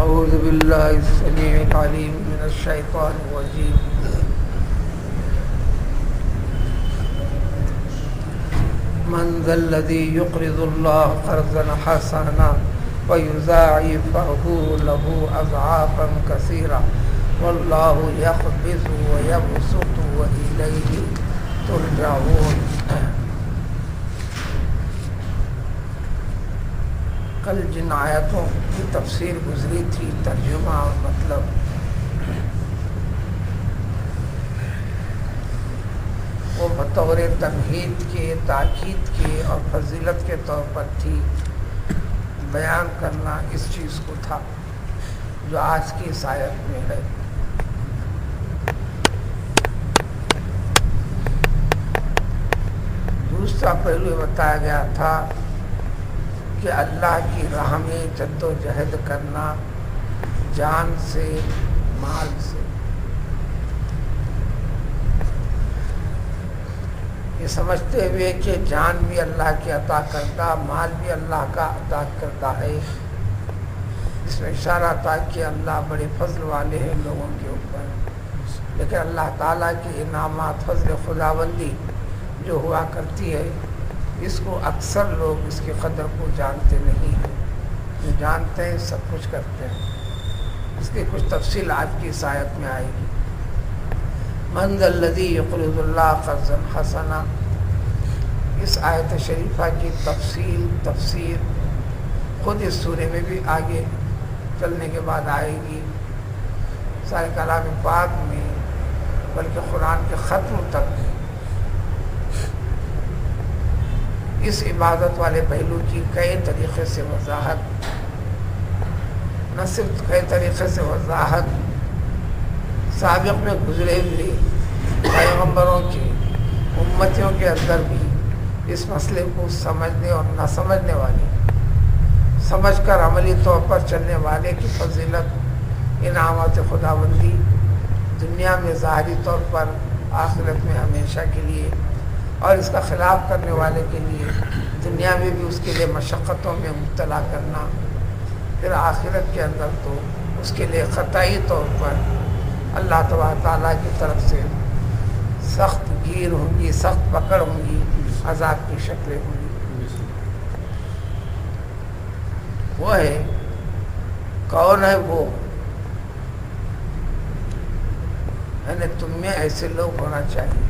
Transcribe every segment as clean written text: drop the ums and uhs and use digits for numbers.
أعوذ بالله السميع العليم من الشيطان الرجيم من ذا الذي يقرض الله قرضا حسنا ويضاعفه له أضعافا كثيرة والله يقبض ويبسط وإليه ترجعون۔ کل جن آیتوں کی تفسیر گزری تھی، ترجمہ اور مطلب، وہ بطور تمہید کے، تاکید کے اور فضیلت کے طور پر تھی۔ بیان کرنا اس چیز کو تھا جو آج کی اس آیت میں ہے۔ دوسرا پہلو یہ بتایا گیا تھا کہ اللہ کی راہ میں جد و جہد کرنا جان سے، مال سے۔ یہ سمجھتے ہوئے کہ جان بھی اللہ کی عطا کردہ، مال بھی اللہ کا عطا کردہ ہے، اس میں اشارہ تھا کہ اللہ بڑے فضل والے ہیں لوگوں کے اوپر، لیکن اللہ تعالیٰ کے انعامات، فضل خداوندی جو ہوا کرتی ہے، اس کو اکثر لوگ اس کی قدر کو جانتے نہیں ہیں۔ جو جانتے ہیں سب کچھ کرتے ہیں۔ اس کی کچھ تفصیل آج کی اس آیت میں آئے گی۔ من ذا الذی یقرض اللہ قرضا حسنا، اس آیت شریفہ کی تفسیر خود اس سورے میں بھی آگے چلنے کے بعد آئے گی، سارے کلام پاک میں، بلکہ قرآن کے ختم تک اس عبادت والے پہلو کی کئی طریقے سے وضاحت، نہ صرف کئی طریقے سے وضاحت، سابق میں گزرے ہوئے پیغمبروں کی امتیوں کے اندر بھی اس مسئلے کو سمجھنے اور نہ سمجھنے والے، سمجھ کر عملی طور پر چلنے والے کی فضیلت، انعامات خداوندی دنیا میں ظاہری طور پر، آخرت میں ہمیشہ کے لیے، اور اس کا خلاف کرنے والے کے لیے دنیا میں بھی اس کے لیے مشقتوں میں مبتلا کرنا، پھر آخرت کے اندر تو اس کے لیے قطعی طور پر اللہ تبارک تعالیٰ کی طرف سے سخت گیر ہوں گی، سخت پکڑ ہوں گی، عذاب کی شکلیں ہوں گی۔ وہ ہے، کون ہے وہ؟ یعنی تم میں ایسے لوگ ہونا چاہیے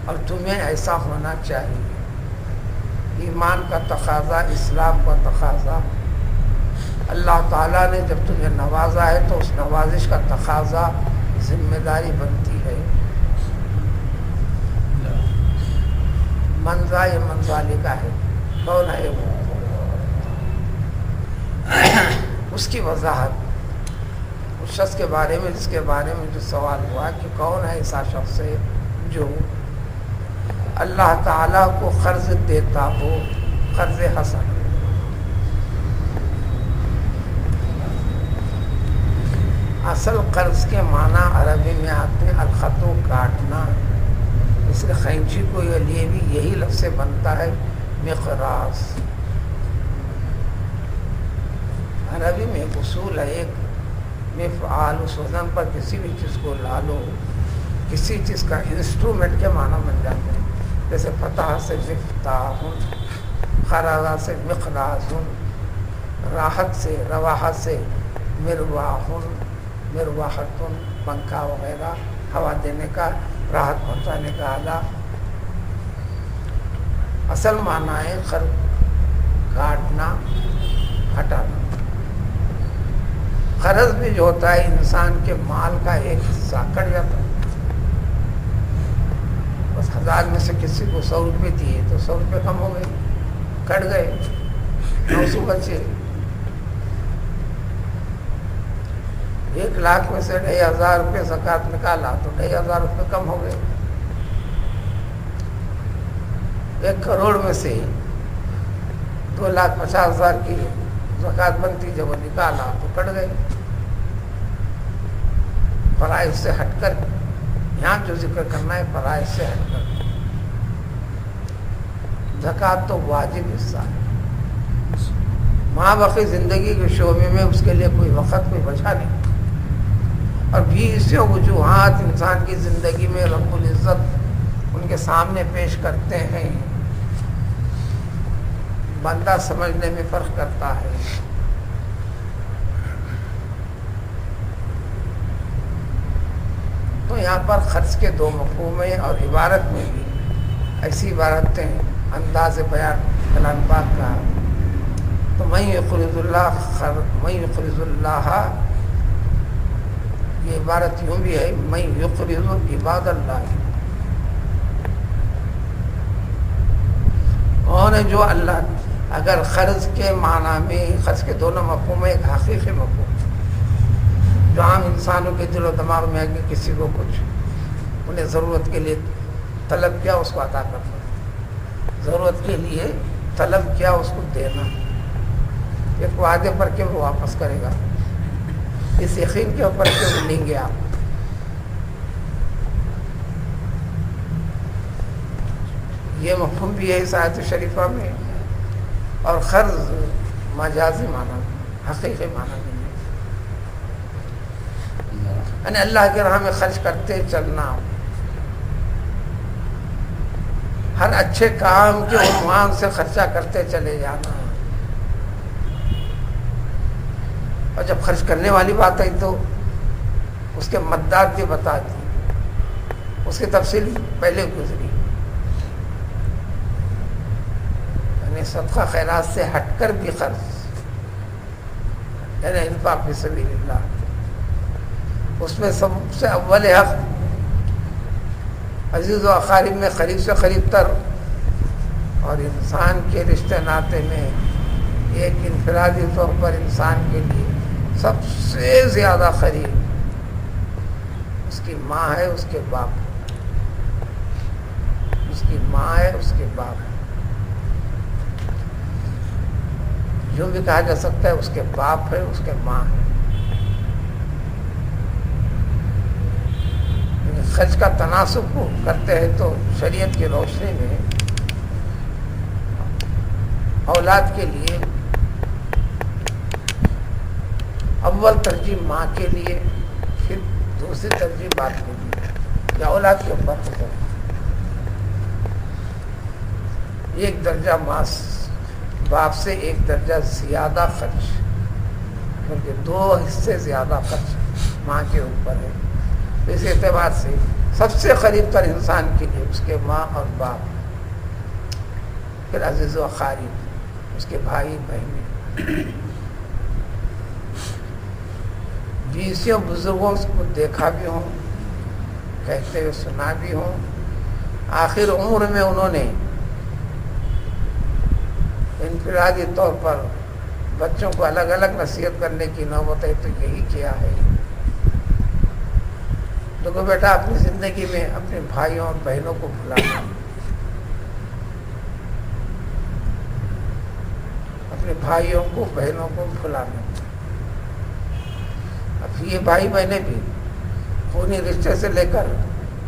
اور تمہیں ایسا ہونا چاہیے۔ ایمان کا تقاضا، اسلام کا تقاضا، اللہ تعالیٰ نے جب تمہیں نوازا ہے تو اس نوازش کا تقاضا، ذمہ داری بنتی ہے۔ منزا یہ منزالے کا ہے، کون ہے وہ؟ اس کی وضاحت اس شخص کے بارے میں، جس کے بارے میں جو سوال ہوا کہ کون ہے ایسا شخص ہے جو اللہ تعالیٰ کو قرض دیتا ہو، قرض حسن۔ اصل قرض کے معنی عربی میں آتے ہیں الخطو، کاٹنا، اس لیے خینچی کو یہ لیے بھی یہی لفظ سے بنتا ہے، مقراض۔ عربی میں ایک اصول ہے، ایک مفعال، اس وزن پر کسی بھی چیز کو لا لو، کسی چیز کا انسٹرومنٹ کے معنی بن جاتے ہیں، جیسے فتح سے مفتاح، قرض سے مقراض، راحت سے، رواحت سے مرواح، مروحت، پنکھا وغیرہ، ہوا دینے کا، راحت پہنچانے کا آلہ۔ اصل معنی ہے قرض، کاٹنا، ہٹانا۔ قرض بھی جو ہوتا ہے انسان کے مال کا ایک حصہ کٹ جاتا ہے۔ بس 1000 میں سے کسی کو 100 روپے دیے تو 100 روپے کم ہو گئے، کٹ گئے، 900 بچے۔ 1,00,000 میں سے 2,500 روپے زکوٰۃ نکالا تو 2,500 روپے کم ہو گئے۔ 1 کروڑ میں سے 2,50,000 کی زکوٰۃ بنتی، جب وہ نکالا تو کٹ گئے۔ فرائض سے ہٹ کر، یہاں جو ذکر کرنا ہے فرائض سے ہٹ کر، زکوٰۃ تو واجب حصہ ہے، ماں باقی زندگی کے شعبے میں اس کے لیے کوئی وقت کوئی وجہ نہیں. اور 20 وجوہات انسان کی زندگی میں رب العزت ان کے سامنے پیش کرتے ہیں. بندہ سمجھنے میں فرق کرتا ہے. تو یہاں پر خرچ کے 2 مفہوم ہیں اور عبارت میں بھی ایسی عبارتیں انداز بیان کلام پاک کا. تو من یقرض اللہ یہ عبارت یوں بھی ہے من یقرض عباد اللہ. اور جو اللہ اگر قرض کے معنی میں قرض کے دونوں مفہوم ہے. ایک حقیقی مفہوم جو عام انسانوں کے دل و دماغ میں ہے کہ کسی کو کچھ انہیں ضرورت کے لیے طلب کیا اس کو عطا کرنا, ضرورت کے لیے طلب کیا اس کو دینا, ایک وعدے پر کہ وہ واپس کرے گا, اس یقین کے اوپر کہ وہ لیں گے آپ. یہ مفہوم بھی ہے اس آیت شریفہ میں. اور قرض مجازی معنی حقیقی معنی نہیں ہے, یعنی اللہ کے راہ میں خرچ کرتے چلنا, ہر اچھے کام کے عنوان سے خرچہ کرتے چلے جانا. اور جب خرچ کرنے والی بات آئی تو اس کے مدات بھی بتا دی, اس کی تفصیل پہلے گزری. یعنی صدقہ خیرات سے ہٹ کر بھی خرچ, یعنی انفاق فی سبیل اللہ, اس میں سب سے اول حق عزیز و اقارب میں قریب سے قریب تر, اور انسان کے رشتے ناطے میں ایک انفرادی طور پر انسان کے لیے سب سے زیادہ قریب اس کی ماں ہے, اس کے باپ, اس کی ماں ہے, اس کے باپ. جو بھی کہا جا سکتا ہے اس کے باپ ہے, اس کے ماں ہے. خرچ کا تناسب کرتے ہیں تو شریعت کی روشنی میں اولاد کے لیے اول ترجیح ماں کے لیے, پھر دوسری ترجیح باپ کے لیے, یا اولاد کے اوپر ہوتا ہے. ایک درجہ ماں باپ سے ایک درجہ زیادہ خرچ, بلکہ 2 حصے زیادہ خرچ ماں کے اوپر ہے. اس اعتبار سے سب سے قریب تر انسان کے لیے اس کے ماں اور باپ, پھر عزیز و اقارب, اس کے بھائی بہنیں. 20 بزرگوں کو دیکھا بھی ہوں, کہتے ہوئے سنا بھی ہوں. آخر عمر میں انہوں نے انفرادی طور پر بچوں کو الگ الگ نصیحت کرنے کی نوبت ہے تو یہی کیا ہے. دیکھو بیٹا, اپنی زندگی میں اپنے بھائیوں اور بہنوں کو بھلانا, اپنے بھائیوں کو بہنوں کو بھلانا. اب یہ بھائی بہنیں بھی خونی رشتے سے لے کر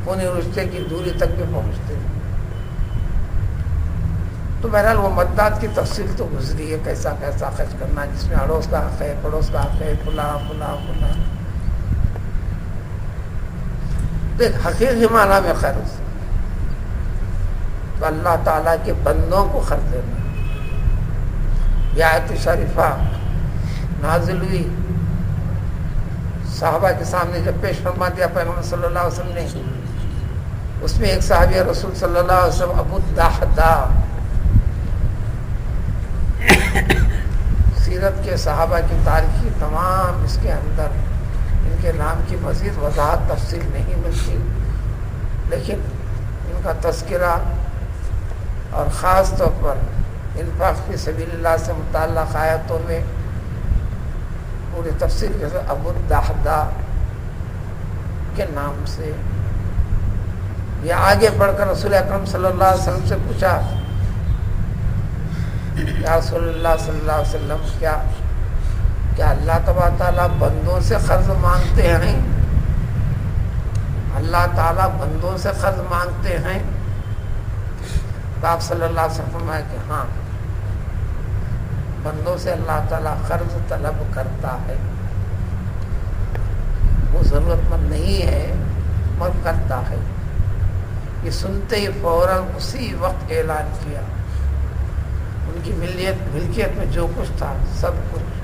خونی رشتے کی دوری تک بھی پہنچتے ہیں. تو بہرحال وہ مدات کی تفصیل تو گزری ہے, کیسا کیسا خرچ کرنا, جس میں اڑوس کا حق ہے, پڑوس کا حق ہے, فلاں فلاں فلاں. ایک حقیقی معنی میں خرچ تو اللہ تعالیٰ کے بندوں کو خرچ دینا. یہ آیت شریفہ نازل ہوئی, صحابہ کے سامنے جب پیش فرما دیا پیغمبر صلی اللہ علیہ وسلم نے, اس میں ایک صحابی رسول صلی اللہ علیہ وسلم ابو الدحداء, سیرت کے صحابہ کی تاریخی تمام اس کے اندر ان کے نام کی مزید وضاحت تفصیل نہیں ملتی, لیکن ان کا تذکرہ اور خاص طور پر انفاق فی سبیل اللہ سے متعلق آیتوں میں پوری تفصیل کے ساتھ ابو الدحداء کے نام سے. یہ آگے بڑھ کر رسول اکرم صلی اللہ علیہ وسلم سے پوچھا, یا رسول اللہ صلی اللہ علیہ وسلم, کیا اللہ تبارک تعالیٰ بندوں سے قرض مانگتے ہیں؟ اللہ تعالیٰ بندوں سے قرض مانگتے ہیں؟ تو آپ صلی اللہ علیہ وسلم فرمایا کہ ہاں, بندوں سے اللہ تعالیٰ قرض طلب کرتا ہے، وہ ضرورت مند نہیں ہے مگر کرتا ہے۔ یہ سنتے ہی فوراً اسی وقت اعلان کیا، ان کی ملکیت میں جو کچھ تھا سب کچھ۔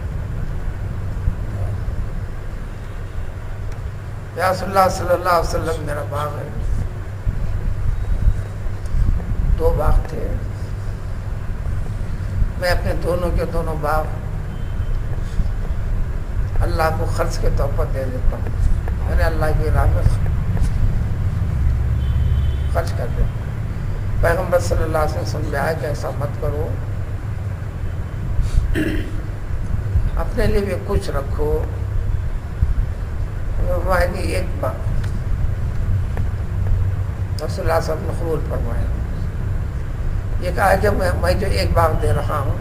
یا رسول اللہ صلی اللہ علیہ وسلم میرا باغ ہے، 2 باغ تھے، میں اپنے دونوں کے دونوں باغ اللہ کو خرچ کے طور پر دے دیتا ہوں، میں نے اللہ کی راہ میں خرچ کر دیا۔ پیغمبر صلی اللہ علیہ وسلم سمجھایا کہ ایسا مت کرو، اپنے لیے بھی کچھ رکھو۔ ایک باغ رسول اللہ صلی اللہ علیہ وسلم نے قبول فرمایا، یہ کہا کہ میں جو ایک باغ دے رہا ہوں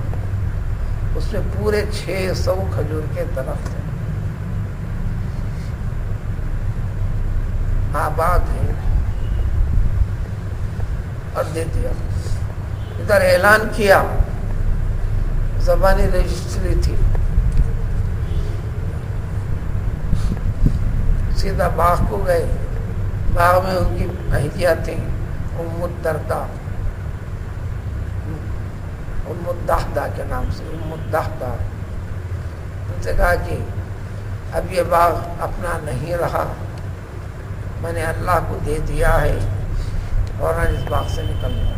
اس میں پورے 600 کھجور کے درخت ہیں، آباد ہیں، اور دے دیا۔ ادھر اعلان کیا، زبانی رجسٹری تھی، سیدھا باغ کو گئے، باغ میں ان کی اہلیہ تھیں، ام الدرداء، ام الدحدہ کے نام سے، ام الدحدہ۔ ان سے کہا کہ اب یہ باغ اپنا نہیں رہا، میں نے اللہ کو دے دیا ہے، فوراً اس باغ سے نکل گیا،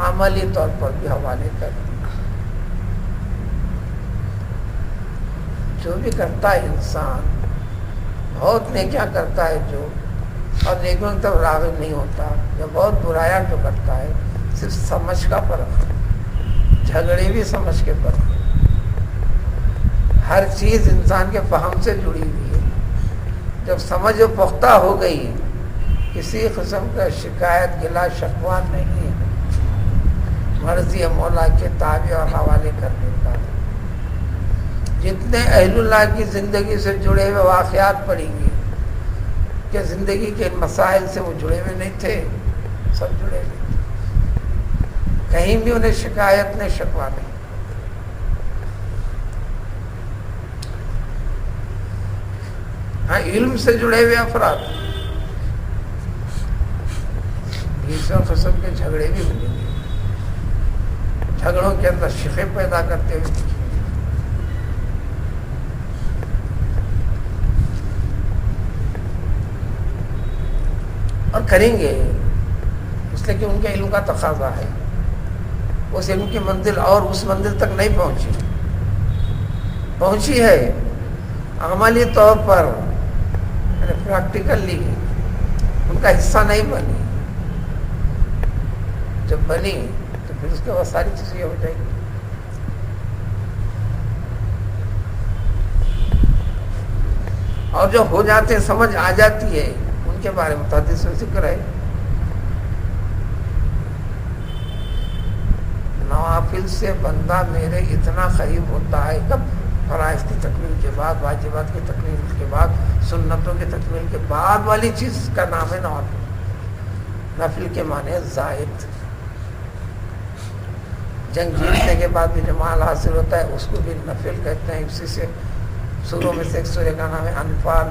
عملی طور پر بھی حوالے کر دیا۔ جو بھی کرتا ہے انسان، بہت نیکیاں کرتا ہے جو، اور نیکیوں کی طرف راغب نہیں ہوتا، یا بہت برایاں جو کرتا ہے، صرف سمجھ کا فرق ہے، جھگڑے بھی سمجھ کے فرق ہے۔ ہر چیز انسان کے فہم سے جڑی ہوئی ہے، جب سمجھ پختہ ہو گئی کسی قسم کا شکایت گلا شکوہ نہیں ہے، مرضی مولا کے تابع اور حوالے کر دیتا ہے۔ جتنے اہل اللہ کی زندگی سے جڑے ہوئے واقعات پڑیں گے کہ زندگی کے مسائل سے وہ جڑے ہوئے نہیں تھے، سب جڑے ہوئے تھے، کہیں بھی انہیں شکایت نہیں، شکوہ نہیں۔ ہاں، علم سے جڑے ہوئے افراد اس قسم کے جھگڑے بھی ملیں گے، جھگڑوں کے اندر شقیں پیدا کرتے ہوئے، اور کریں گے، اس لیے کہ ان کے علم کا تقاضا ہے۔ اس علم کی منزل اور اس منزل تک نہیں پہنچی ہے، عملی طور پر پریکٹیکلی ان کا حصہ نہیں بنی۔ جب بنی تو پھر اس کے بعد ساری چیزیں یہ ہو جائیں گی۔ اور جو ہو جاتے سمجھ آ جاتی ہے، ان کے بارے میں حدیث میں ذکر ہے، نوافل سے بندہ میرے اتنا قریب ہوتا ہے، کب؟ فرائض کی تکمیل کے بعد، واجبات کی تکمیل کے بعد، سنتوں کی تکمیل کے بعد والی چیز کا نام ہے نوافل۔ نفل کے معنی زائد، جنگ جیتنے کے بعد بھی جو مال حاصل ہوتا ہے اس کو بھی نفل کہتے ہیں۔ اسی سے سوروں میں سے ایک سورہ کا نام ہے انفال۔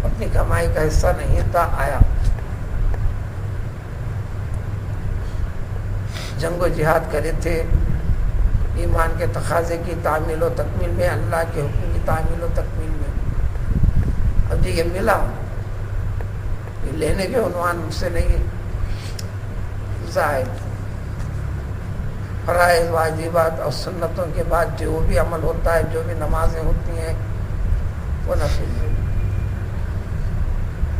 اپنی کمائی کا حصہ نہیں تھا، آیا، جنگ و جہاد کرے تھے، ایمان کے تقاضے کی تعمیل و تکمیل میں، اللہ کے حکم کی تعمیل و تکمیل میں۔ اب جی یہ ملا، یہ لینے کے عنوان مجھ سے نہیں ہے، زائد فرائض، واجبات اور سنتوں کے بعد جو بھی عمل ہوتا ہے، جو بھی نمازیں ہوتی ہیں وہ نفل ہے۔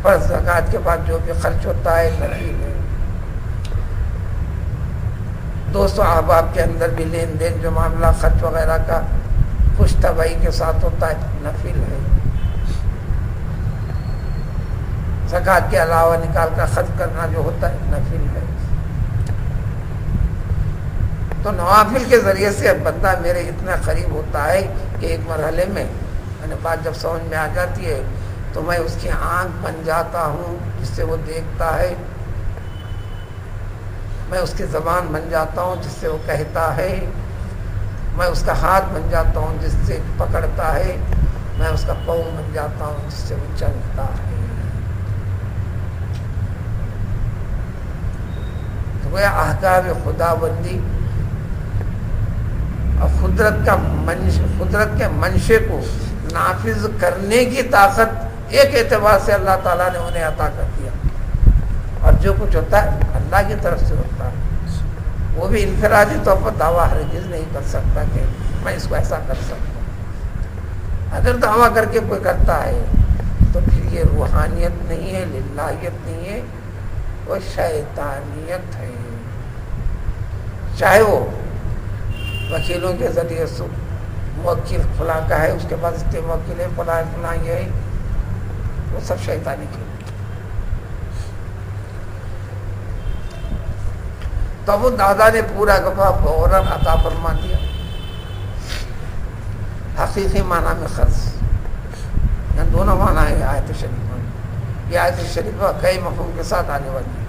فرض زکوٰۃ کے بعد جو بھی خرچ ہوتا ہے نفل ہے۔ دوست و احباب کے اندر بھی لین دین جو معاملہ خرچ وغیرہ کا خوش طبعی کے ساتھ ہوتا ہے نفل ہے۔ زکوٰۃ کے علاوہ نکال کر خرچ کرنا جو ہوتا ہے نفل ہے۔ تو نوافل کے ذریعے سے بندہ میرے اتنا قریب ہوتا ہے کہ ایک مرحلے میں بات جب سمجھ میں آ جاتی ہے تو میں اس کی آنکھ بن جاتا ہوں، جس سے وہ دیکھتا ہے میں اس کی زبان بن جاتا ہوں جس سے وہ کہتا ہے، میں اس کا ہاتھ بن جاتا ہوں جس سے پکڑتا ہے، میں اس کا پاؤں بن جاتا ہوں جس سے وہ چلتا ہے۔ تو وہ احکام خدا بندی اور قدرت کے منشے کو نافذ کرنے کی طاقت ایک اعتبار سے اللہ تعالیٰ نے انہیں عطا کر دیا، اور جو کچھ ہوتا ہے اللہ کی طرف سے ہوتا ہے۔ وہ بھی انفرادی طور پر دعویٰ ہرگز نہیں کر سکتا کہ میں اس کو ایسا کر سکتا ہوں۔ اگر دعویٰ کر کے کوئی کرتا ہے تو پھر یہ روحانیت نہیں ہے، للہیت نہیں ہے، وہ شیطانیت ہے۔ چاہے وہ وکیلوں کے ذریعے سے موکل فلاں کا ہے، اس کے بعد اس کے موکل ہے فلاں یہ ہے، وہ سب شیطانی کے۔ تو وہ دادا نے پورا گفا فوراً عطا فرما دیا۔ حقیقی معنی میں خرچ، یہاں دونوں معنی ہے آیت شریفہ میں۔ یہ آیت شریفہ کئی مفہوم کے ساتھ آنے والی ہے،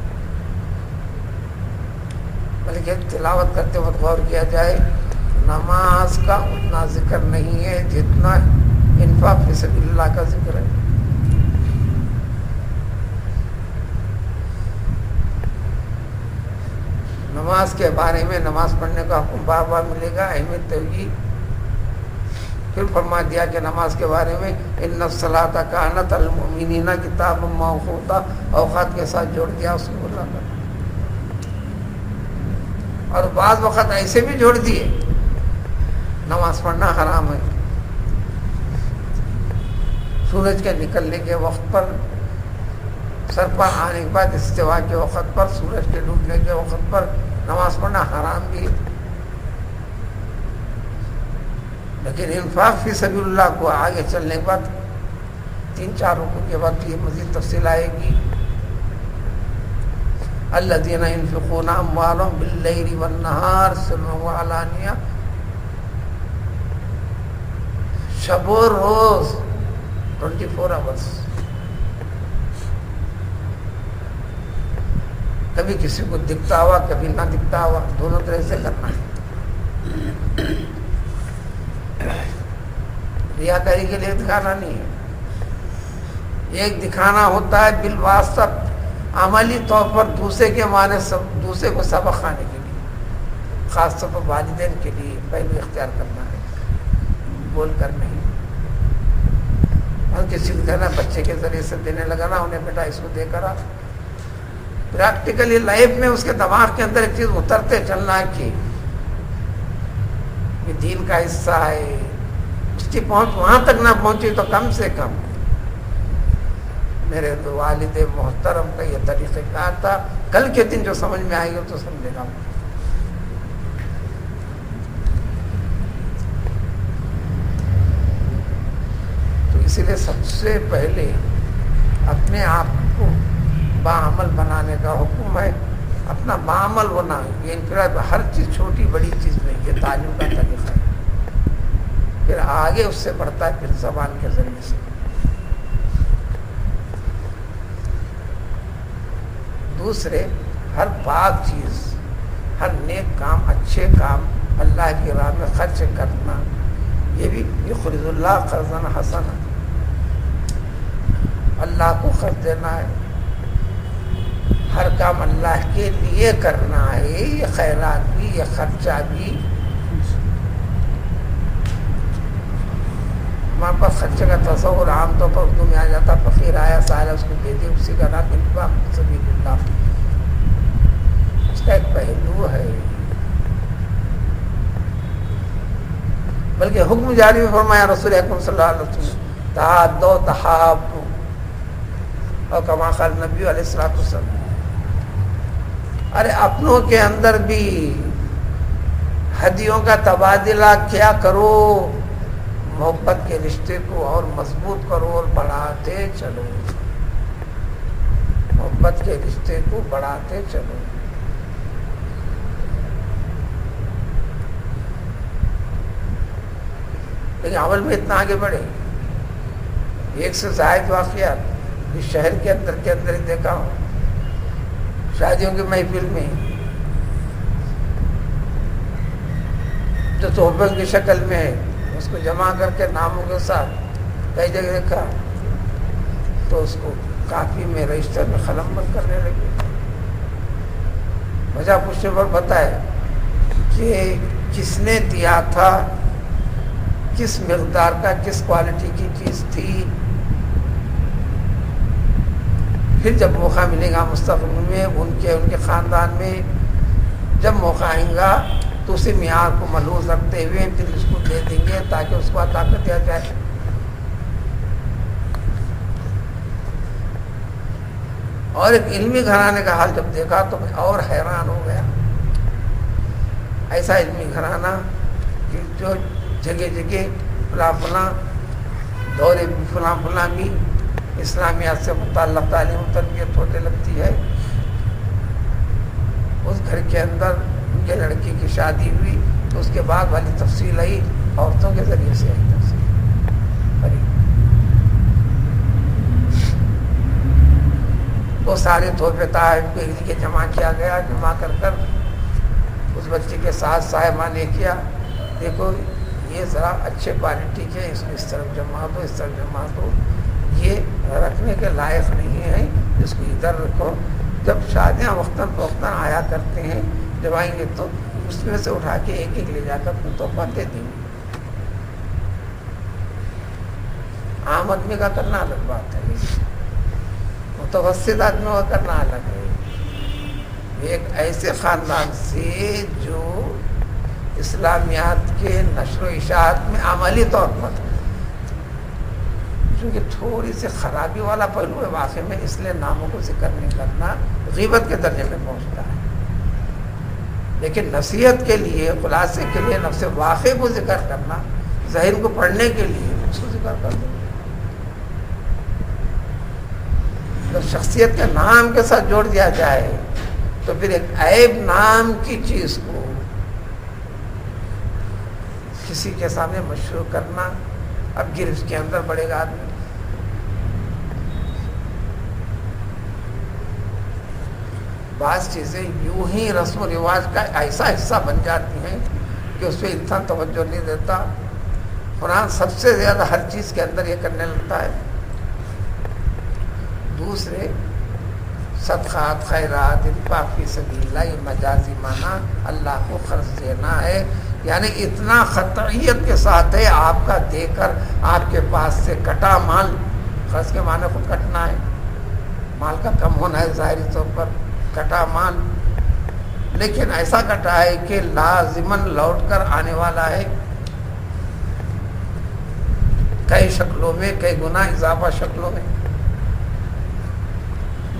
بلکہ تلاوت کرتے وقت غور کیا جائے، نماز کا اتنا ذکر نہیں ہے جتنا انفاق فی سبیل اللہ کا ذکر ہے۔ نماز کے بارے میں نماز پڑھنے کا حکم بار بار ملے گا، اہمیت توجیہ۔ پھر فرما دیا کہ نماز کے بارے میں ان الصلاۃ کانت علی المؤمنین کتابا موقوتا، اوقات کے ساتھ جوڑ دیا اس کو اللہ کا۔ اور بعض وقت ایسے بھی جوڑ دیے نماز پڑھنا حرام ہے، سورج کے نکلنے کے وقت پر، سر پر آنے کے بعد استوا کے وقت پر، سورج کے ڈوبنے کے وقت پر نماز پڑھنا حرام بھی ہے۔ لیکن انفاق فی سبیل اللہ کو آگے چلنے کے بعد 3-4 رکوع کے بعد یہ مزید تفصیل آئے گی۔ الذین ينفقون اموالهم باللیل والنہار سرا وعلانیہ، شب و روز 24 hours، کبھی کسی کو دکھتا ہوا کبھی نہ دکھتا ہوا، دونوں طرح سے کرنا ہے۔ ریاکاری کے لیے دکھانا نہیں ہے، ایک دکھانا ہوتا ہے بالواسطہ عملی طور پر دوسرے کے معنی دوسرے کو سبق کھانے کے لیے، خاص طور پر والدین کے لیے پہلو اختیار کرنا ہے، بول کر نہیں۔ اور کسی کو کہنا بچے کے ذریعے سے دینے لگا نا، انہیں بیٹا اس کو دے کر آ، پریکٹیکلی لائف میں اس کے دماغ کے اندر ایک چیز اترتے چلنا ہے کہ یہ دین کا حصہ ہے۔ اس کی پہنچ وہاں تک نہ پہنچی تو کم سے کم میرے تو والد محترم کا یہ طریقہ کار تھا، کل کے دن جو سمجھ میں آئے گا تو سمجھے گا۔ تو اسی لیے سب سے پہلے اپنے آپ کو باعمل بنانے کا حکم ہے، اپنا باعمل ہونا۔ یہ انفراد ہر چیز چھوٹی بڑی چیز نہیں، یہ تعلیم کا طریقہ ہے، پھر آگے اس سے بڑھتا ہے، پھر زبان کے ذریعے سے۔ دوسرے، ہر پاک چیز، ہر نیک کام، اچھے کام اللہ کی راہ میں خرچ کرنا، یہ بھی یقرض اللہ قرضا حسنا، اللہ کو قرض دینا ہے، ہر کام اللہ کے لیے کرنا ہے، یہ خیرات بھی، یہ خرچہ بھی۔ ہمارے پاس خرچے کا تصور عام طور پر اردو میں آ جاتا، فقیر آیا سارا اس کو دے دے، اسی کا نام انفاق فی سبیل اللہ۔ اس کا ایک پہلو ہے، بلکہ حکم جاری میں فرمایا رسول اکرم صلی اللہ علیہ وسلم، تحادوا تحابوا، اور کما قال نبی علیہ الصلوۃ والسلام، ارے اپنوں کے اندر بھی ہدیوں کا تبادلہ کیا کرو، محبت کے رشتے کو اور مضبوط کرو اور بڑھاتے چلو، محبت کے رشتے کو بڑھاتے چلو۔ لیکن عمل میں اتنا آگے بڑھے، 1 سے زائد واقعات اس شہر کے اندر ہی دیکھا ہوں۔ شادیوں کی محفل میں جو تحفے کی شکل میں ہے اس کو جمع کر کے ناموں کے ساتھ کئی جگہ رکھا تو اس کو کاپی میں رجسٹر میں قلم بند کرنے لگے. وجہ پوچھنے پر بتایا کہ کس نے دیا تھا، کس مقدار کا، کس کوالٹی کی چیز تھی. پھر جب موقع ملے گا مستقبل میں ان کے خاندان میں جب موقع آئے گا تو اسی معیار کو ملحوظ رکھتے ہوئے پھر اس کو دے دیں گے تاکہ اس کو عطا کر دیا جائے. اور ایک علمی گھرانے کا حال جب دیکھا تو میں اور حیران ہو گیا. ایسا علمی گھرانہ کہ جو جگہ جگہ فلاں دورے فلاں بھی اسلامیات سے متعلق تعلیم و تربیت ہونے لگتی ہے. اس گھر کے اندر ان کے لڑکی کی شادی ہوئی تو اس کے بعد والی تفصیل آئی عورتوں کے ذریعے سے آئی تفصیل. وہ سارے تحفے تحائف کو ایک جگہ جمع کیا گیا. جمع کر کر اس بچے کے ساتھ صاحبہ نے کیا، دیکھو یہ ذرا اچھے کوالٹی کے اس کو اس طرف جمع دو، اس طرف جمع دو، یہ رکھنے کے لائق نہیں ہے، اس کو ادھر رکھو. جب شادیاں وقتاً فوقتاً آیا کرتے ہیں جب آئیں گے تو اس میں سے اٹھا کے ایک ایک لے جا کر اپنے تحفہ دے دیں گے. عام آدمی کا کرنا الگ بات ہے، متوسط آدمی کا کرنا الگ ہے. ایک ایسے خاندان سے جو اسلامیات کے نشر و اشاعت میں عملی طور پر چونکہ تھوڑی سی خرابی والا پہلو ہے واقعے میں، اس لیے ناموں کو ذکر نہیں کرنا غیبت کے درجے میں پہنچتا ہے. لیکن نصیحت کے لیے، خلاصے کے لیے نفس واقعے کو ذکر کرنا، ظاہر کو پڑھنے کے لیے اس کو ذکر کر دو. جب شخصیت کے نام کے ساتھ جوڑ دیا جائے تو پھر ایک عیب نام کی چیز کو کسی کے سامنے مشہور کرنا، اب گرفت کے اندر پڑے گا آدمی. بعض چیزیں یوں ہی رسم و رواج کا ایسا حصہ بن جاتی ہیں کہ اس پہ انسان توجہ نہیں دیتا. قرآن سب سے زیادہ ہر چیز کے اندر یہ کرنے لگتا ہے. دوسرے صدقات، خیرات، انفاق فی سبیل اللہ، یہ مجازی معنی اللہ کو خرچ دینا ہے، یعنی اتنا قطعیت کے ساتھ ہے آپ کا دے کر آپ کے پاس سے کٹا مال، خرچ کے معنی کو کٹنا ہے، مال کا کم ہونا ہے ظاہری طور پر، کٹا مال، لیکن ایسا کٹا ہے کہ لازماً لوٹ کر آنے والا ہے کئی شکلوں میں، کئی گنا اضافہ شکلوں میں،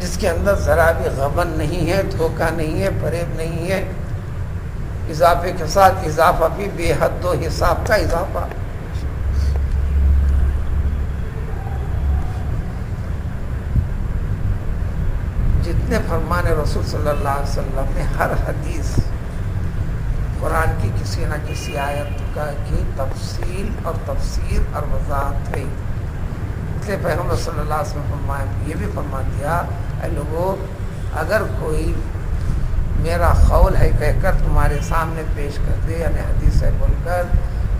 جس کے اندر ذرا بھی غبن نہیں ہے، دھوکہ نہیں ہے، فریب نہیں ہے. اضافے کے ساتھ اضافہ بھی بے حد و حساب کا اضافہ. جتنے فرمان رسول صلی اللہ علیہ وسلم میں ہر حدیث قرآن کی کسی نہ کسی آیت کی تفصیل اور تفسیر اور وضاحت ہے. اس لیے پیغمبر صلی اللہ علیہ وسلم فرمایا، یہ بھی فرما دیا، اے لوگو اگر کوئی میرا قول ہے کہہ کر تمہارے سامنے پیش کر دے، یعنی حدیث ہے بول کر،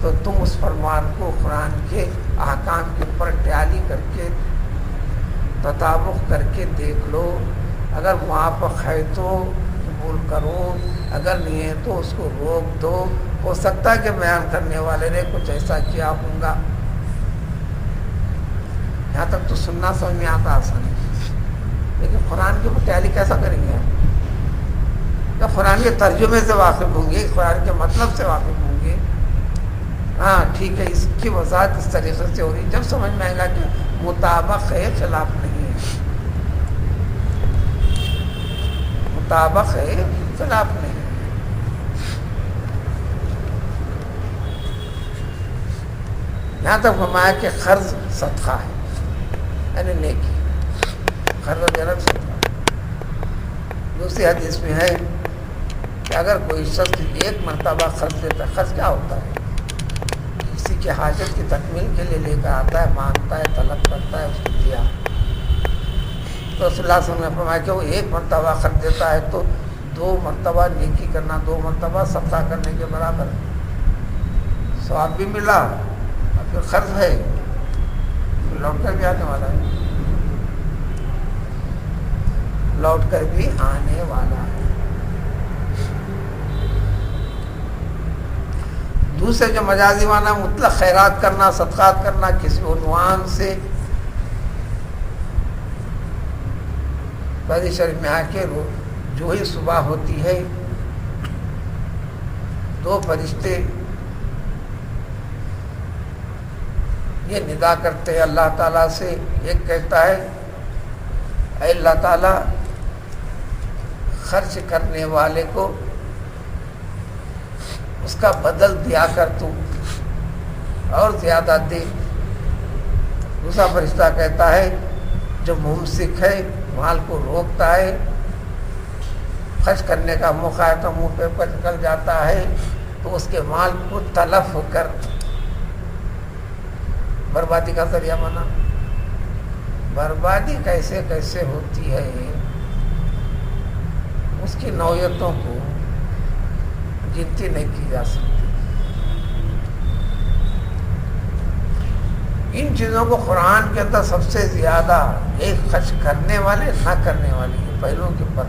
تو تم اس فرمان کو قرآن کے احکام کے اوپر ٹیلی کر کے تطابق کر کے دیکھ لو. اگر موافق ہے تو قبول کرو، اگر نہیں ہے تو اس کو روک دو. ہو سکتا ہے کہ بیان کرنے والے نے کچھ ایسا کیا ہوگا. یہاں تک تو سننا سمجھ میں آتا آسان ہے، لیکن قرآن کے ٹیلی کیسا کریں گے؟ یا قرآن کے ترجمے سے واقف ہوں گے، قرآن کے مطلب سے واقف ہوں گے. ہاں ٹھیک ہے، اس کی وضاحت اس طریقے سے ہو رہی، جب سمجھ میں آئے گا کہ مطابق ہے، خلاف نہیں ہے، مطابق ہے، خلاف نہیں. یہاں تک فرمایا کہ قرض صدقہ ہے، یعنی نیکی، قرض دینا صدقہ. دوسری حدیث میں ہے کہ اگر کوئی شخص ایک مرتبہ قرض دیتا ہے، قرض کیا ہوتا ہے؟ کسی کی حاجت کی تکمیل کے لیے لے کر آتا ہے، مانگتا ہے، طلب کرتا ہے، اس کو دیا. تو رسول اللہ صلی اللہ علیہ وسلم نے فرمایا کہ وہ ایک مرتبہ قرض دیتا ہے تو 2 مرتبہ نیکی کرنا، 2 مرتبہ صدقہ کرنے کے برابر ہے. ثواب بھی ملا اور پھر خرچ ہے پھر لوٹ کر بھی آنے والا ہے، لوٹ کر بھی آنے والا ہے۔ دوسرے جو مجازی معنی مطلق خیرات کرنا، صدقات کرنا کسی عنوان سے، حدیث شریف میں آ کے جو ہی صبح ہوتی ہے دو فرشتے یہ ندا کرتے ہیں اللہ تعالیٰ سے، ایک کہتا ہے اے اللہ تعالیٰ خرچ کرنے والے کو اس کا بدل دیا کر تو اور زیادہ دے۔ دوسرا فرشتہ کہتا ہے جو ممسک ہے، مال کو روکتا ہے، خرچ کرنے کا موقع ہے تو منہ پہ نکل جاتا ہے تو اس کے مال کو تلف کر، بربادی کا ذریعہ بنا۔ بربادی کیسے کیسے ہوتی ہے اس کی نوعیتوں کو گنتی نہیں کی جا سکتی۔ ان چیزوں کو قرآن کے اندر سب سے زیادہ ایک خرچ کرنے والے نہ کرنے والے پہلوؤں کے اوپر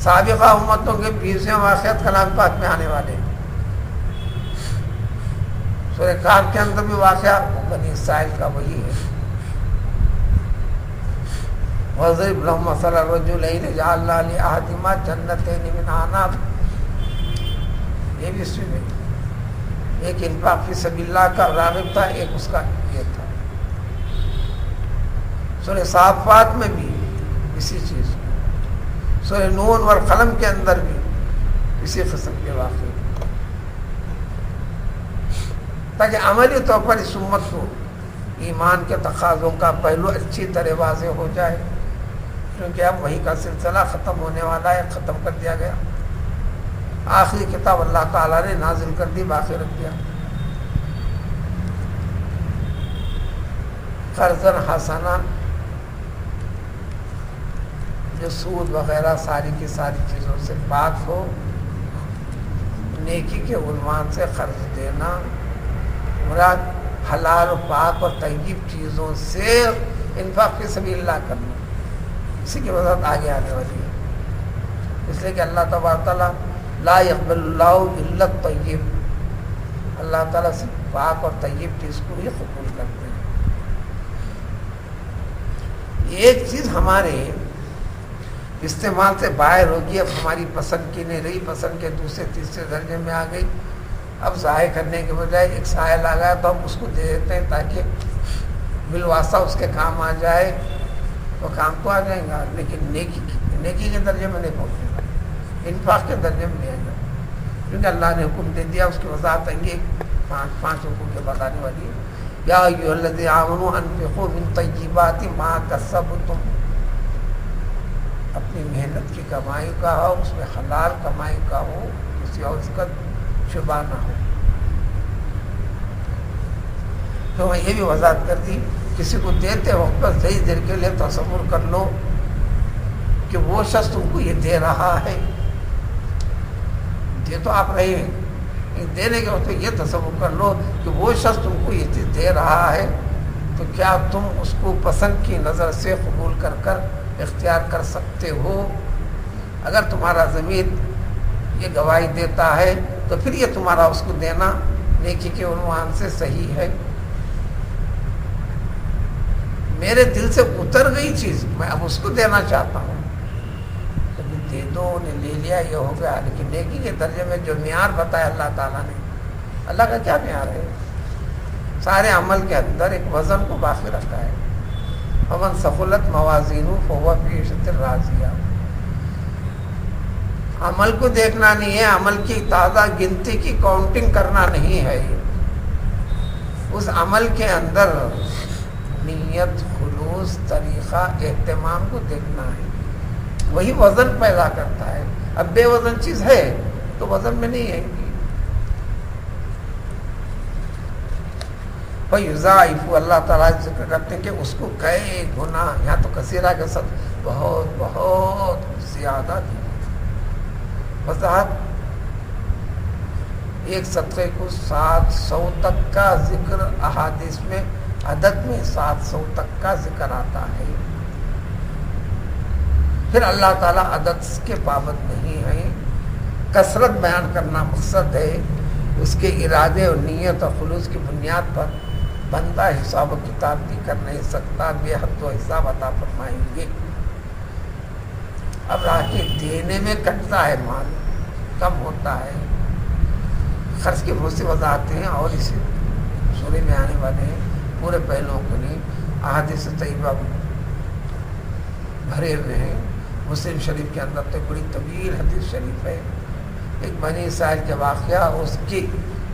سابقہ امتوں کے 20 واقعات کلام پاک میں آنے والے ہیں۔ سورہ کہف کے اندر بھی واقعہ بنی اسرائیل کا وہی ہے، وَاضْرِبْ لَهُمْ مَثَلَ الرَّجُلَيْنِ جَعَلْنَا لِأَحَدِهِمَا جَنَّتَيْنِ مِنْ أَعْنَابٍ، یہ بھی اس میں ایک انفاق فی سبیل اللہ کا راغب تھا، ایک اس کا یہ تھا۔ سورہ صافات میں بھی اسی چیز، سورہ نون والقلم کے اندر بھی اسی قسم کے واقعے، تاکہ عملی طور پر اس امت کو ایمان کے تقاضوں کا پہلو اچھی طرح واضح ہو جائے، کیونکہ اب وحی کا سلسلہ ختم ہونے والا ہے، ختم کر دیا گیا، آخری کتاب اللہ تعالیٰ نے نازل کر دی، باقی رکھ دیا۔ قرضاً حسنا جو سود وغیرہ ساری کی ساری چیزوں سے پاک ہو، نیکی کے عنوان سے قرض دینا مراد حلال و پاک اور طیب چیزوں سے انفاق فی سبیل اللہ کرنا، اسی کی وضاحت آگے آنے والی ہے۔ اس لیے کہ اللہ تبارک تعالیٰ لا يقبل اللہ الا الطیب، اللہ تعالیٰ سے پاک اور طیب چیز کو ہی قبول کرتے ہیں۔ ایک چیز ہمارے استعمال سے باہر ہوگی، اب ہماری پسند کی نہیں رہی، پسند کے دوسرے تیسرے درجے میں آ گئی، اب ضائع کرنے کے بجائے ایک سائل آ گیا تو ہم اس کو دے دیتے ہیں تاکہ بالواسطہ اس کے کام آ جائے، تو کام تو آ جائیں گا لیکن نیکی کے درجے میں نہیں پہنچے گا، انفاق کے درجے میں نہیں آئے گا، کیونکہ اللہ نے حکم دے دیا۔ اس کی وضاحت آئیں گے پانچ حکم کے بعد آنے والی ہے۔ یا ایھا الذین آمنوا انفقوا من طیبات ما کسبتم، اپنی محنت کی کمائی کا ہو، اس میں حلال کمائی کا ہو، کسی اور کا شبہ نہ ہو۔ تو میں یہ بھی وضاحت کر دی، کسی کو دیتے وقت پر صحیح دیر کے لیے تصور کر لو کہ وہ شخص تم کو یہ دے رہا ہے، دے تو آپ رہے ہیں، دینے کے وقت یہ تصور کر لو کہ وہ شخص تم کو یہ چیز دے رہا ہے، تو کیا تم اس کو پسند کی نظر سے قبول کر کر اختیار کر سکتے ہو؟ اگر تمہارا ضمیر یہ گواہی دیتا ہے تو پھر یہ تمہارا اس کو دینا نیکی کے عنوان سے صحیح ہے۔ میرے دل سے اتر گئی چیز، میں اب اس کو دینا چاہتا ہوں، دے دو، نے لے لیا، یہ ہو گیا، لیکن نیکی کے درجے میں جو معیار بتایا اللہ تعالیٰ نے، اللہ کا کیا معیار ہے؟ سارے عمل کے اندر ایک وزن کو باقی رکھا ہے، فمن ثقلت موازینہ فہو فی عیشۃ راضیہ۔ عمل کو دیکھنا نہیں ہے، عمل کی تازہ گنتی کی کاؤنٹنگ کرنا نہیں ہے، اس عمل کے اندر نیت، خلوص، طریقہ، اہتمام کو دیکھنا ہے، وہی وزن پیدا کرتا ہے۔ اب بے وزن چیز ہے تو وزن میں نہیں ہے۔ فَيُضَاعِفُ، اللہ تعالیٰ ذکر کرتے ہیں کہ اس کو کئی گنا، یہاں تو کثیرہ کے ساتھ بہت بہت زیادہ دی وضاحت ایک صدقے کو 700 تک کا ذکر احادیث میں عدد میں 700 تک کا ذکر آتا ہے۔ پھر اللہ تعالیٰ عدد کے پابند نہیں ہے، کثرت بیان کرنا مقصد ہے، اس کے ارادے اور نیت اور خلوص کی بنیاد پر بندہ حساب و کتاب بھی کر نہیں سکتا، بے حد و حساب عطا فرمائیں گے۔ اب راہ دینے میں کٹتا ہے، مال کم ہوتا ہے، خرچ کی بہت سی وضاحتیں ہیں اور اسی سورے میں آنے والے ہیں، پورے پہلوؤں کو نہیں، احادیث طیبہ بھرے ہوئے ہیں۔ مسلم شریف کے اندر تو بڑی طویل حدیث شریف ہے، ایک بنی اسرائیل کے واقعہ، اس کی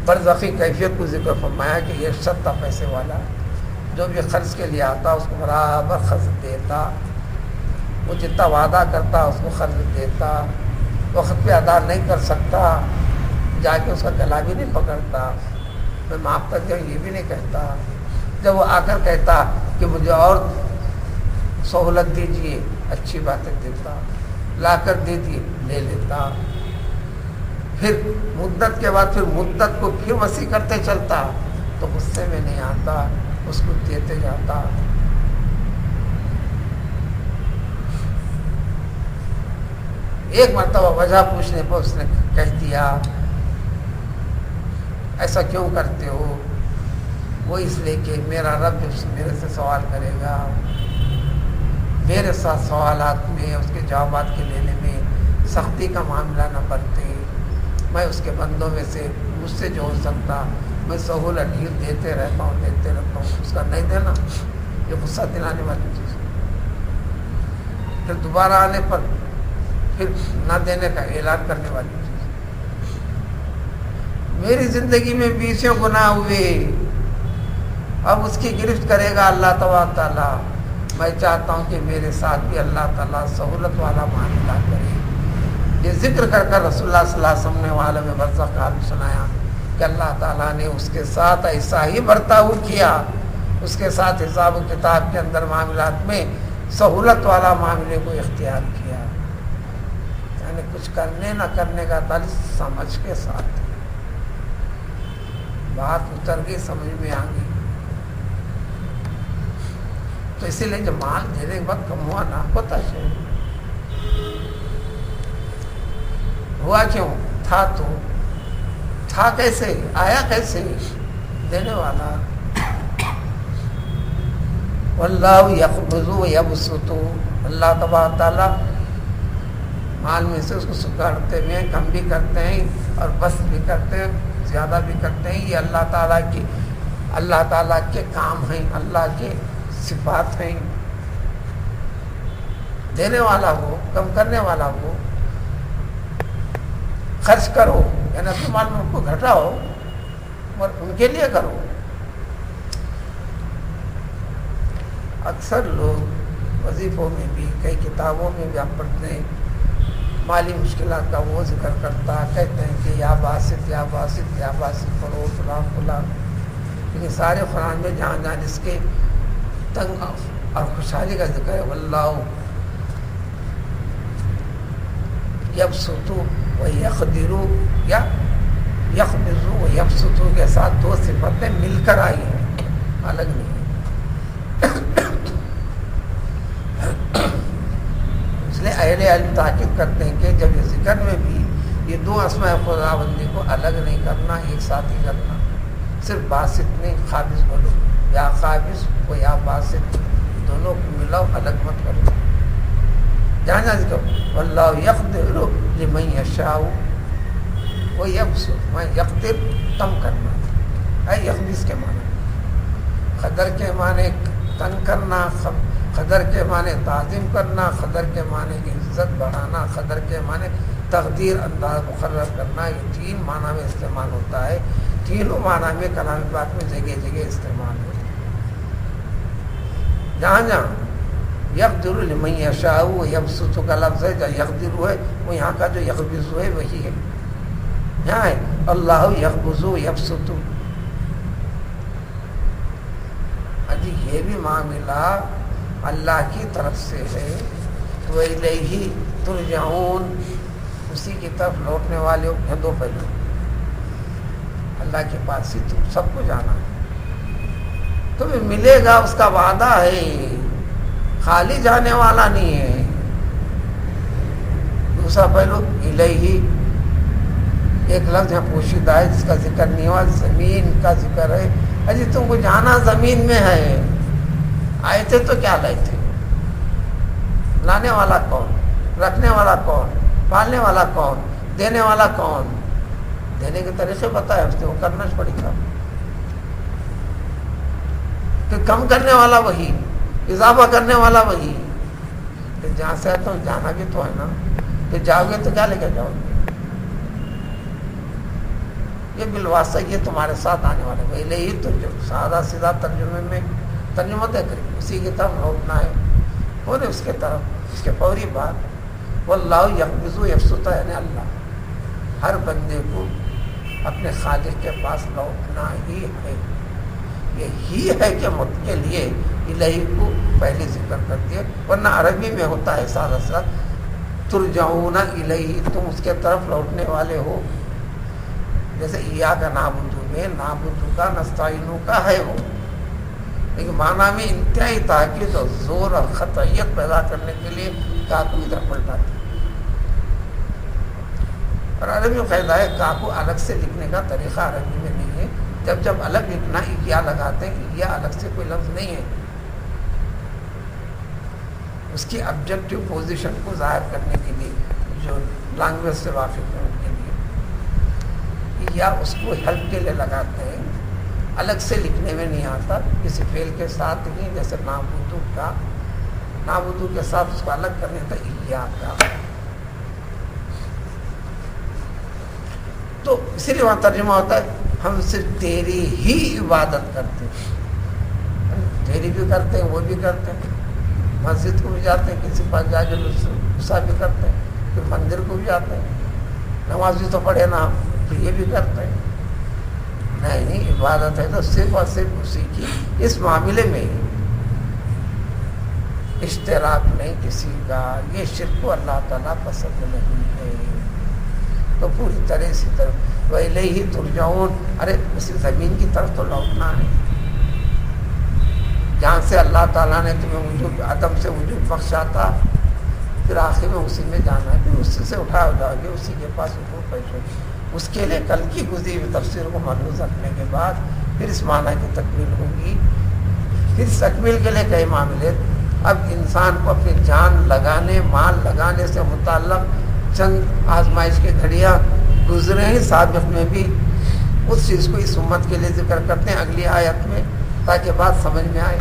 برزخی کیفیت کو ذکر فرمایا کہ یہ 70 پیسے والا جو بھی خرچ کے لیے آتا اس کو برابر خرچ دیتا، وہ جتنا وعدہ کرتا اس کو خرچ دیتا، وقت پہ ادا نہیں کر سکتا جا کے اس کا گلا بھی نہیں پکڑتا، میں معاف کر دیا یہ بھی نہیں کہتا، جب وہ آ کر کہتا کہ مجھے اور سہولت دیجیے اچھی باتیں دیتا، لا کر دے دیے لے لیتا، پھر مدت کے بعد پھر مدت کو پھر وسیع کرتے چلتا تو غصے میں نہیں آتا، اس کو دیتے جاتا۔ ایک مرتبہ وجہ پوچھنے پر اس نے کہہ دیا ایسا کیوں کرتے ہو؟ وہ اس لیے کہ میرا رب میرے سے سوال کرے گا، میرے ساتھ سوالات میں اس کے جوابات کے لینے میں سختی کا معاملہ نہ برتے، میں اس کے بندوں میں سے مجھ سے جو ہو سکتا میں سہولت ڈھیل دیتے رہتا ہوں، اس کا نہیں دینا یہ غصہ دلانے والی چیز، پھر دوبارہ آنے پر پھر نہ دینے کا اعلان کرنے والی چیز۔ میری زندگی میں 20 گناہ ہوئے، اب اس کی گرفت کرے گا اللہ تبارک تعالیٰ، میں چاہتا ہوں کہ میرے ساتھ بھی اللہ تعالیٰ سہولت والا معاملہ کرے۔ یہ ذکر کر کر رسول اللہ صلی اللہ علیہ وسلم نے عالم برزخ کا حال سنایا کہ اللہ تعالیٰ نے اس کے ساتھ ایسا ہی برتاؤ کیا، اس کے ساتھ حساب و کتاب کے اندر معاملات میں سہولت والا معاملے کو اختیار کیا، یعنی کچھ کرنے نہ کرنے کا تعلق سمجھ کے ساتھ، بات اتر گئی سمجھ میں آ گئی۔ تو اسی لیے جب مال دینے کے وقت کم ہوا نہ پتہ چلے ہوا کیوں تھا، تو تھا کیسے، آیا کیسے، دینے والا واللہ یقبض و یبسط، اللہ تبارک تعالیٰ مال میں سے اس کو سکڑتے ہیں، کم بھی کرتے ہیں اور بس بھی کرتے ہیں، زیادہ بھی کرتے ہیں، یہ اللہ تعالیٰ کے کام ہیں، اللہ کے صفات ہیں، دینے والا ہو کم کرنے والا ہو، خرچ کرو یعنی اپنے مال میں ان کو گھٹاؤ اور ان کے لیے کرو۔ اکثر لوگ وظیفوں میں بھی کئی کتابوں میں بھی آپ پڑھتے ہیں مالی مشکلات کا وہ ذکر کرتا، کہتے ہیں کہ یا باسط یا باسط یا باسط پڑھو فلاں فلاں، لیکن سارے قرآن میں جہاں جہاں جس کے تنگ اور خوشحالی کا ذکر ہے واللہ یبسط و یقدر یا یقبض و یبسط کے ساتھ دو صفتیں مل کر آئی ہیں، الگ نہیں ہے۔ اس لیے اہل علم تاکید کرتے ہیں کہ جب یہ ذکر میں بھی یہ دو اسماء خداوندی کو الگ نہیں کرنا، ایک ساتھ ہی کرنا، صرف باسط نہیں قابض بولو، یا قابض و یا باسط دونوں کو ملاؤ، الگ مت کرو۔ جہاں جہاں ذکر واللہ یقدر لمن یشاء و یبسط، میں یقدر کم کرنا ہے، یقبض کے معنی قدر کے معنی تنگ کرنا، قدر کے معنی تعظیم کرنا، قدر کے معنی عزت بڑھانا، قدر کے معنی تقدیر انداز مقرر کرنا، یہ تین معنی میں استعمال ہوتا ہے، تینوں معنی میں کلام پاک میں جگہ جگہ استعمال ہوتا ہے۔ جہاں جہاں یقدر لمن یشاء و یبسط کا لفظ ہے، جہاں یقدر ہے وہ یہاں کا جو یقبض ہے وہی ہے، یہاں ہے اللہ یقبض و یبسط۔ جی یہ بھی معاملہ اللہ کی طرف سے ہے، تو الیہ ترجعون، اسی کی طرف لوٹنے والے ہو۔ دو پہلو، اللہ کے پاس ہی تم سب کو جانا ہے، تمہیں ملے گا، اس کا وعدہ ہے، خالی جانے والا نہیں ہے۔ دوسرا پہلو الیہ، ایک لفظ یہاں پوشیدہ ہے جس کا ذکر نہیں ہوا، زمین کا ذکر ہے۔ اجی تم کو جانا زمین میں ہے، آئے تھے تو کیا لائے تھے؟ لانے والا کون؟ رکھنے والا کون؟ پالنے والا کون؟ دینے والا کون؟ دینے کے طریقے بتائے اس نے، وہ کرنا پڑے گا۔ پھر کم کرنے والا وہی، اضافہ کرنے والا وہی۔ پھر جہاں سے آتا ہوں جانا بھی تو ہے نا، پھر جاؤ گے تو کیا لے کے جاؤ گے؟ یہ بالواسطہ یہ تمہارے ساتھ آنے والے پہلے ہی تو جو سادہ سیدھا ترجمے میں ترجمہ طے کریں، اسی کی طرف لوٹنا ہے، اور اس کے طرف، اس کے فوری بعد واللہ یقبض و یبسط، یعنی اللہ ہر بندے کو اپنے خالق کے پاس لوٹنا ہی ہے۔ یہی ہے کہ مت کے لیے الہی کو پہلے ذکر کرتی ہے، ورنہ عربی میں ہوتا ہے سادہ سا ترجعون الیہ، تم اس کے طرف لوٹنے والے ہو۔ جیسے ایاک نعبد میں نعبد کا نستعین کا ہے وہ، لیکن معنی میں انتہائی تاکید اور زور اور قطعیت پیدا کرنے کے لیے کاکو ادھر پلٹاتے ہیں۔ اور عربی میں قاعدہ ہے کاکو الگ سے لکھنے کا طریقہ عربی میں نہیں ہے، جب الگ لکھنا یا لگاتے ہیں، یا الگ سے کوئی لفظ نہیں ہے، اس کی آبجیکٹو پوزیشن کو ظاہر کرنے کے لیے جو لینگویج سے واقف ہیں ان کے لیے، یا اس کو ہیلپ کے لیے لگاتے ہیں، الگ سے لکھنے میں نہیں آتا، کسی فعل کے ساتھ ہی، جیسے نعبدو کا، نعبدو کے ساتھ اس کو الگ کرنے کا ایاک کا، تو اسی لیے وہاں ترجمہ ہوتا ہے ہم صرف تیری ہی عبادت کرتے ہیں، تیری بھی کرتے ہیں، وہ بھی کرتے ہیں، مسجد کو بھی جاتے ہیں، کسی پاس جا کے غصہ بھی کرتے ہیں، پھر مندر کو بھی جاتے ہیں، نماز بھی تو پڑھے نا، پھر یہ بھی کرتے ہیں۔ نہیں، عبادت ہے تو صرف اور صرف اسی کی، اس معاملے میں اشتراک نہیں کسی کا، یہ شرک کو اللہ تعالیٰ پسند نہیں ہے۔ تو پوری طرح اسی طرف وَإِلَيْهِ تُرْجَعُونَ، ارے اسی زمین کی طرف تو لوٹنا ہے جہاں سے اللہ تعالیٰ نے تمہیں وجود عدم سے وجود بخشا تھا، پھر آخر میں اسی میں جانا ہے، پھر اسی سے اٹھا جاؤ گے، اسی کے پاس حقوق پیش ہوگی۔ اس کے لیے کل کی گزری ہوئی تفسیر کو ملحوظ رکھنے کے بعد پھر اس معنی کی تکمیل ہوگی۔ پھر اس تکمیل کے لیے کئی معاملے، اب انسان کو اپنی جان لگانے، مال لگانے سے متعلق چند آزمائش کے گھڑیاں گزرے ہیں، سابق میں بھی اس چیز کو اس امت کے لیے ذکر کرتے ہیں اگلی آیت میں، تاکہ بات سمجھ میں آئے۔